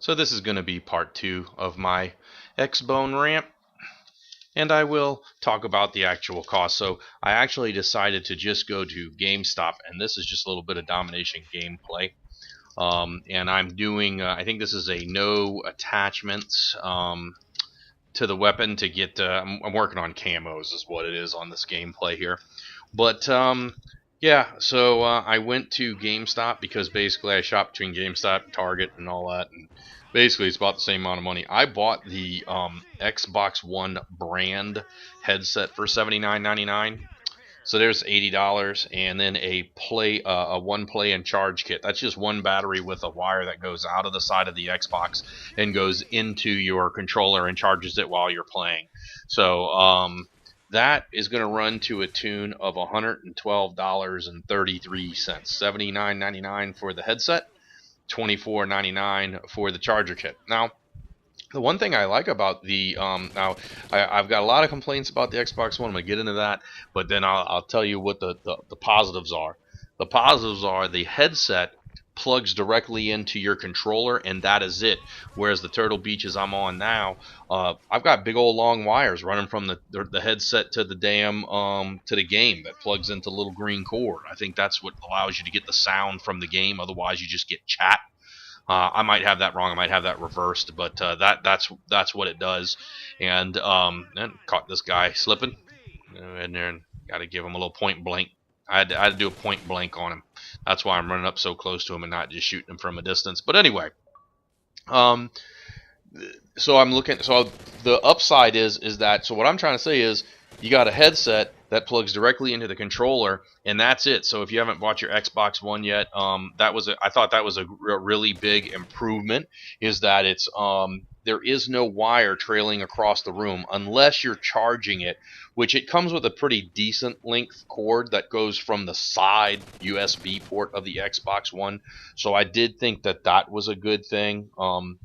So this is going to be part 2 of my X-Bone rant, and I will talk about the actual cost. So I actually decided to just go to GameStop, and this is just a little bit of domination gameplay. And I'm doing, I think this is a no attachments to the weapon to get, I'm working on camos is what it is on this gameplay here. But yeah, so I went to GameStop because basically I shop between GameStop, Target, and all that, and basically it's about the same amount of money. I bought the Xbox One brand headset for $79.99. So there's $80, and then a one play and charge kit. That's just one battery with a wire that goes out of the side of the Xbox and goes into your controller and charges it while you're playing. So that is going to run to a tune of $112.33. $79.99 for the headset, $24.99 for the charger kit. Now, the one thing I like about the I've got a lot of complaints about the Xbox One. I'm gonna get into that, but then I'll tell you what the positives are. The positives are the headset plugs directly into your controller, and that is it. Whereas the Turtle Beaches I'm on now, I've got big old long wires running from the headset to the damn to the game that plugs into a little green cord. I think that's what allows you to get the sound from the game. Otherwise, you just get chat. I might have that wrong. I might have that reversed, but that's what it does. And caught this guy slipping, and then got to give him a little point blank. I had to do a point blank on him. That's why I'm running up so close to him and not just shooting him from a distance. But anyway, so I'm looking. So the upside is that. So what I'm trying to say is, you got a headset that plugs directly into the controller, and that's it. So if you haven't bought your Xbox One yet, I thought that was a really big improvement. Is that it's there is no wire trailing across the room unless you're charging it, which it comes with a pretty decent length cord that goes from the side USB port of the Xbox One. So I did think that was a good thing.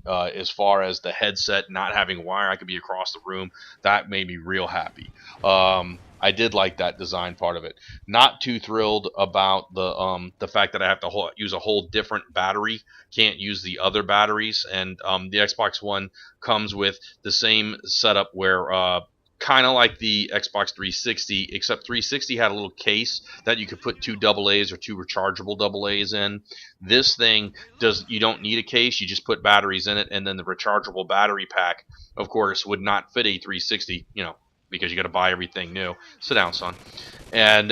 As far as the headset not having wire, I could be across the room. That made me real happy. I did like that design part of it. Not too thrilled about the fact that I have to use a whole different battery. Can't use the other batteries, and the Xbox One comes with the same setup where kind of like the Xbox 360, except 360 had a little case that you could put two AA's or two rechargeable AA's in. This thing you don't need a case, you just put batteries in it, and then the rechargeable battery pack, of course, would not fit a 360, because you got to buy everything new. Sit down, son. And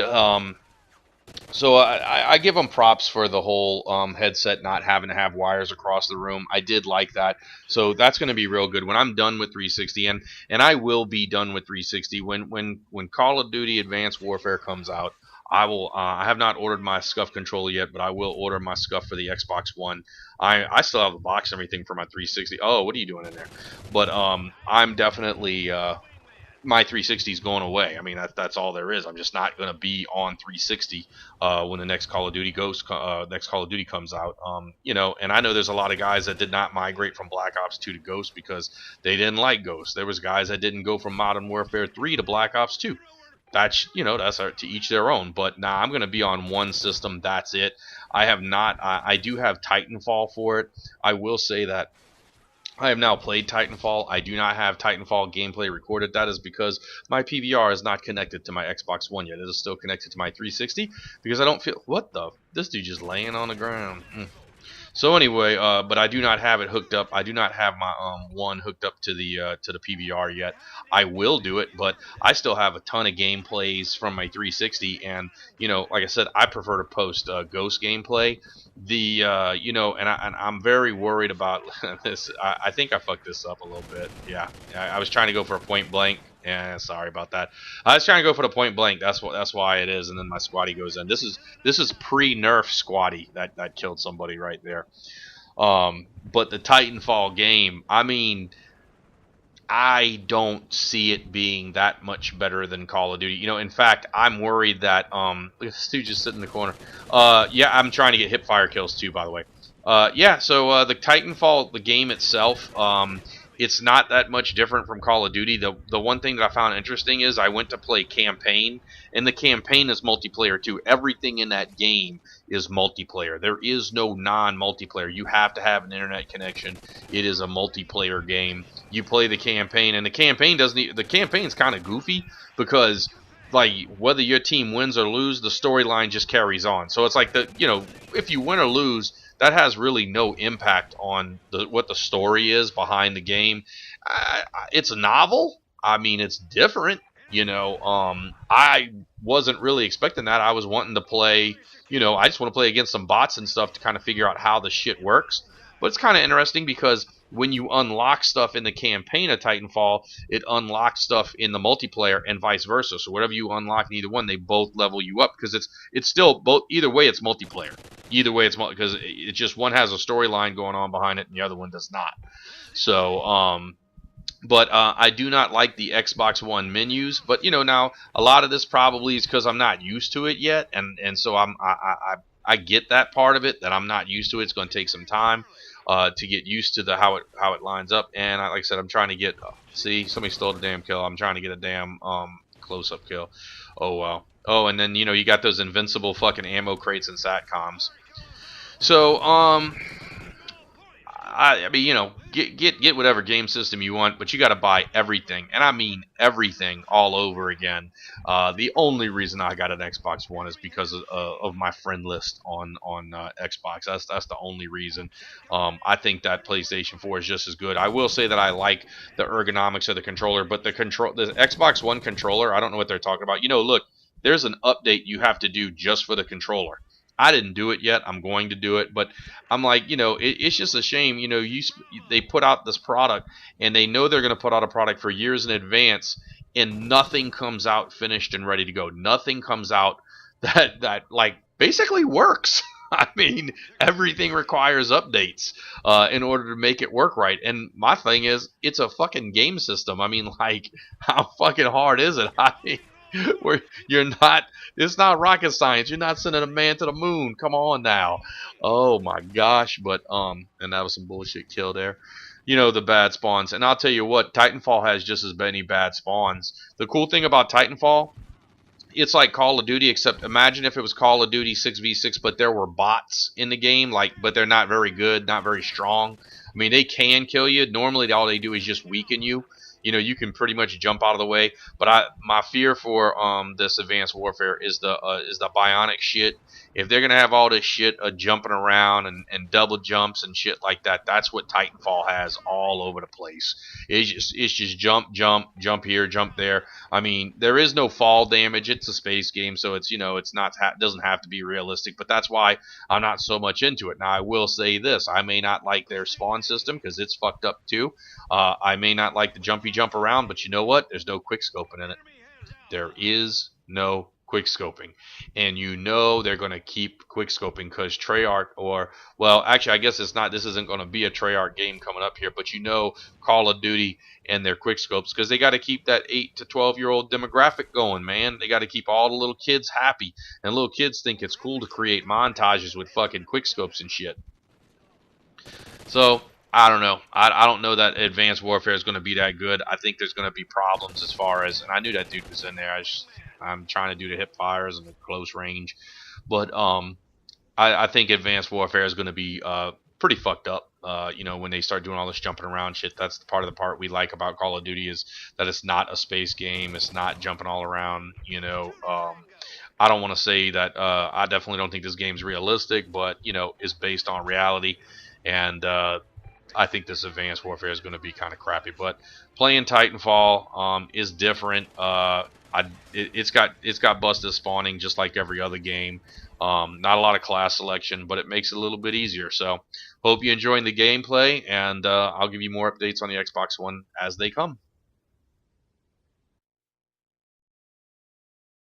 so I give them props for the whole headset not having to have wires across the room. I did like that. So that's going to be real good when I'm done with 360, and I will be done with 360 when Call of Duty Advanced Warfare comes out. I will. I have not ordered my SCUF controller yet, but I will order my SCUF for the Xbox One. I still have the box and everything for my 360. Oh, what are you doing in there? But I'm definitely. My 360 is going away. I mean, that's all there is. I'm just not going to be on 360 when the next Call of Duty comes out. And I know there's a lot of guys that did not migrate from Black Ops 2 to Ghost because they didn't like Ghost. There was guys that didn't go from Modern Warfare 3 to Black Ops 2. That's to each their own. But now I'm going to be on one system. That's it. I have not. I do have Titanfall for it. I will say that I have now played Titanfall. I do not have Titanfall gameplay recorded. That is because my PVR is not connected to my Xbox One yet. It is still connected to my 360 because I don't feel... What the... This dude just laying on the ground. So anyway, but I do not have it hooked up. I do not have my one hooked up to the PVR yet. I will do it, but I still have a ton of gameplays from my 360, and like I said, I prefer to post Ghost gameplay. And I'm very worried about this. I think I fucked this up a little bit. Yeah, I was trying to go for a point blank. Yeah, sorry about that. I was trying to go for the point blank. That's why it is. And then my squatty goes in. This is pre-nerf squatty that killed somebody right there. But the Titanfall game, I mean, I don't see it being that much better than Call of Duty. In fact, I'm worried that look at this dude just sitting in the corner. Yeah, I'm trying to get hip fire kills too, by the way. Yeah, so the Titanfall, the game itself, it's not that much different from Call of Duty. The one thing that I found interesting is I went to play campaign, and the campaign is multiplayer too. Everything in that game is multiplayer. There is no non-multiplayer. You have to have an internet connection. It is a multiplayer game. You play the campaign, and the campaign doesn't. The campaign's kind of goofy because, like, whether your team wins or lose, the storyline just carries on. So it's like, if you win or lose, that has really no impact on what the story is behind the game. It's a novel. I mean, it's different. I wasn't really expecting that. I was wanting to play. I just want to play against some bots and stuff to kind of figure out how the shit works. But it's kind of interesting because when you unlock stuff in the campaign of Titanfall, it unlocks stuff in the multiplayer and vice versa. So whatever you unlock in either one, they both level you up because it's still both. Either way, it's multiplayer. Either way, it's because it just one has a storyline going on behind it and the other one does not. So but I do not like the Xbox One menus. But now a lot of this probably is because I'm not used to it yet, and so I get that part of it, that I'm not used to it. It's going to take some time to get used to how it lines up. And like I said, I'm trying to get. See, somebody stole the damn kill. I'm trying to get a damn close-up kill. Oh well. Oh, and then you got those invincible fucking ammo crates and satcoms. So I mean, get whatever game system you want, but you got to buy everything, and I mean everything, all over again. The only reason I got an Xbox One is because of my friend list on Xbox. That's the only reason. I think that PlayStation 4 is just as good. I will say that I like the ergonomics of the controller, but the Xbox One controller, I don't know what they're talking about. Look, there's an update you have to do just for the controller. I didn't do it yet. I'm going to do it, but I'm like, it's just a shame. They put out this product, and they know they're going to put out a product for years in advance, and nothing comes out finished and ready to go. Nothing comes out that like basically works. I mean, everything requires updates in order to make it work right. And my thing is, it's a fucking game system. I mean, like, how fucking hard is it? I mean, where it's not rocket science. You're not sending a man to the moon. Come on now. Oh my gosh. But and that was some bullshit kill there. The bad spawns. And I'll tell you what, Titanfall has just as many bad spawns. The cool thing about Titanfall, it's like Call of Duty, except imagine if it was Call of Duty 6v6, but there were bots in the game, but they're not very good, not very strong. I mean, they can kill you. Normally, all they do is just weaken you. You can pretty much jump out of the way. But my fear for this Advanced Warfare is the bionic shit. If they're gonna have all this shit jumping around and double jumps and shit like that, that's what Titanfall has all over the place. It's just jump here, jump there. I mean, there is no fall damage. It's a space game, so it's doesn't have to be realistic. But that's why I'm not so much into it. Now I will say this: I may not like their spawn system because it's fucked up too. I may not like the jumpy jump around, but you know what? There's no quick scoping in it. There is no quick scoping, and they're going to keep quick scoping because Treyarch, well, actually I guess this isn't going to be a Treyarch game coming up here, but Call of Duty and their quick scopes, because they got to keep that 8 to 12-year-old demographic going, man. They got to keep all the little kids happy, and little kids think it's cool to create montages with fucking quick scopes and shit. So I don't know. I don't know that Advanced Warfare is going to be that good. I think there's going to be problems as far as, and I knew that dude was in there. I'm trying to do the hip fires and the close range, but I think Advanced Warfare is going to be pretty fucked up. When they start doing all this jumping around shit. That's the part we like about Call of Duty, is that it's not a space game. It's not jumping all around. I don't want to say that I definitely don't think this game's realistic, but is based on reality, and I think this Advanced Warfare is going to be kind of crappy. But playing Titanfall is different. It's got busted spawning just like every other game. Not a lot of class selection, but it makes it a little bit easier. So hope you're enjoying the gameplay, and I'll give you more updates on the Xbox One as they come.